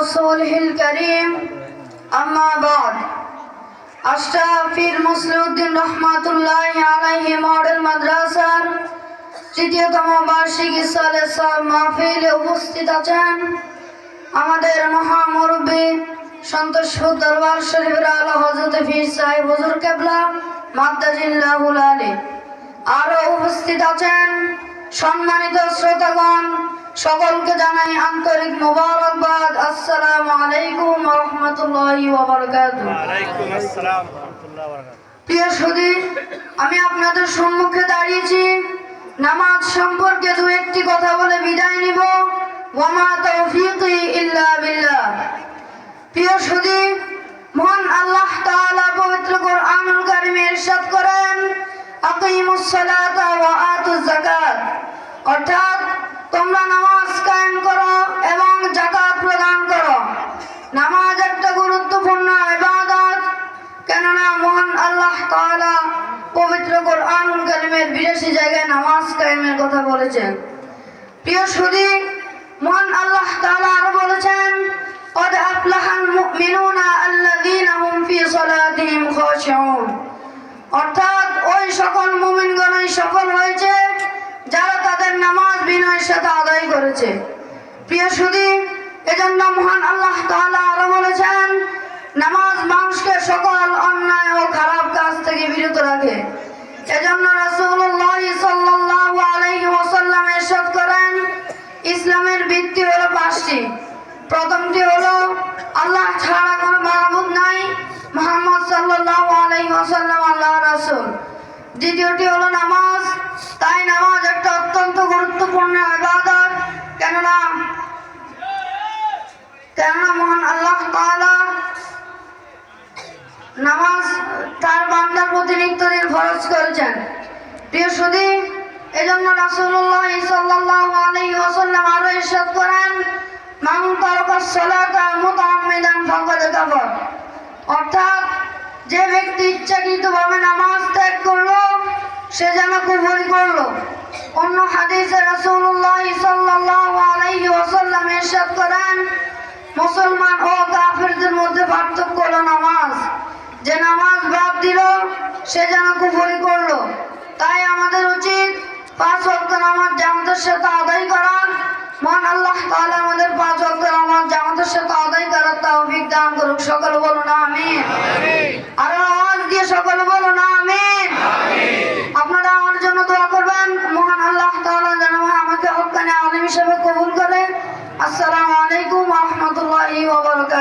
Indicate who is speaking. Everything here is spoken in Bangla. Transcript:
Speaker 1: ورسوله الكريم أما بعد আশরাফির মুসলিউদ্দিন রহমাতুল্লাহি আলাইহি মডেল মাদ্রাসার তৃতীয়তম বার্ষিক ইসালে সাব মাহফিলে উপস্থিত আছেন আমাদের মহামুরব্বী সন্তোষপুর দরবার শরীফের আলা হযরত পীর সাহেব হুজুর কেবলা মাদ্দাজিল্লাহুল আলী। আরো উপস্থিত আছেন সম্মানিত শ্রোতাগণ, সকলকে জানাই আন্তরিক মোবারকবাদ। আসসালামু আলাইকুম ওয়া রাহমাতুল্লাহি ওয়া বারাকাতুহু।
Speaker 2: ওয়া আলাইকুম আসসালাম ওয়া রাহমাতুল্লাহি ওয়া বারাকাতুহু।
Speaker 1: প্রিয় সুধী, আমি আপনাদের সম্মুখে দাঁড়িয়েছি নামাজ সম্পর্কে দু একটি কথা বলে বিদায় নিব। ওয়া মা তাওফীকি ইল্লা বিল্লাহ। প্রিয় সুধী, মহান আল্লাহ তাআলা পবিত্র কোরআনুল কারীমে ইরশাদ করেন, আকিমুস সালাতা ওয়া আতুজ যাকাত, অর্থাৎ তোমরা নামাজ কায়েম করো এবং যাকাত প্রদান করো। নামাজ একটা গুরুত্বপূর্ণ ইবাদত, কেননা মহান আল্লাহ তাআলা পবিত্র কোরআনুল কারীমের 82 জায়গায় নামাজ কায়েমের কথা বলেছেন। প্রিয় সুধী, মহান আল্লাহ তাআলা আরো বলেছেন, قد أفلح المؤمنون الذين هم في صلاتهم خاشعون, অর্থাৎ ওই সকল মুমিনগণই সফল হয়েছে যারা তাদের নামাজ বিনয়ের সাথে আদায় করেছে। প্রিয় সুধী, এজন্য মহান আল্লাহ তাআলা আরো বলেছেন, নামাজ মানুষকে সকল অন্যায় ও খারাপ কাজ থেকে বিরত রাখে। এজন্য রাসূলুল্লাহ সাল্লাল্লাহু আলাইহি ওয়াসাল্লাম ইরশাদ করেন, ইসলামের ভিত্তি হলো 5টি। প্রথমটি হলো আল্লাহ ছাড়া কোনো মাবুদ নাই, মুহাম্মদ সাল্লাল্লাহু আলাইহি ওয়াসাল্লাম আল্লাহর রাসূল। দ্বিতীয়টি হলো নামাজ। তাই নামাজ একটা অত্যন্ত গুরুত্বপূর্ণ ইবাদত, কেননা মহান আল্লাহ তাআলা নামাজ তার বান্দার প্রতি নিত্যদিন ফরজ করেছেন। প্রিয় সুধী, এজন্য রাসূলুল্লাহ সাল্লাল্লাহু আলাইহি ওয়াসাল্লাম আরো ইরশাদ করেন, মান তারাকাস সালাতা মুতাআম্মিদান ফাকাদ কাফার, অর্থাৎ যে ব্যক্তি ইচ্ছাকৃতভাবে নামাজ ত্যাগ করলো সে যেন কুফরি করলো। অন্য হাদিসে রাসূলুল্লাহ সাল্লাল্লাহু আলাইহি ওয়াসাল্লাম ইরশাদ করেন, মুসলমান ও কাফেরদের মধ্যে পার্থক্য হলো নামাজ। যে নামাজ বাদ দিল সে যেন কুফরি করলো। তাই আমাদের উচিত 5 ওয়াক্ত নামাজ জামাতের সাথে আদায় করা। মহান আল্লাহ তাআলা আমাদের 5 ওয়াক্ত নামাজ জামাতের সাথে আদায় করার তৌফিক দান করুক। সকলে বলুন আমিন। আর আওয়াজ দিয়ে সকলে বলুন আমিন। আপনারা আমার জন্য দোয়া করবেন, মহান আল্লাহ তাআলা যেন আমাকে হক্কানি আলেম হিসেবে কবুল করে। আসসালামু আলাইকুম ওয়া রাহমাতুল্লাহি ওয়া বারাকাতুহু।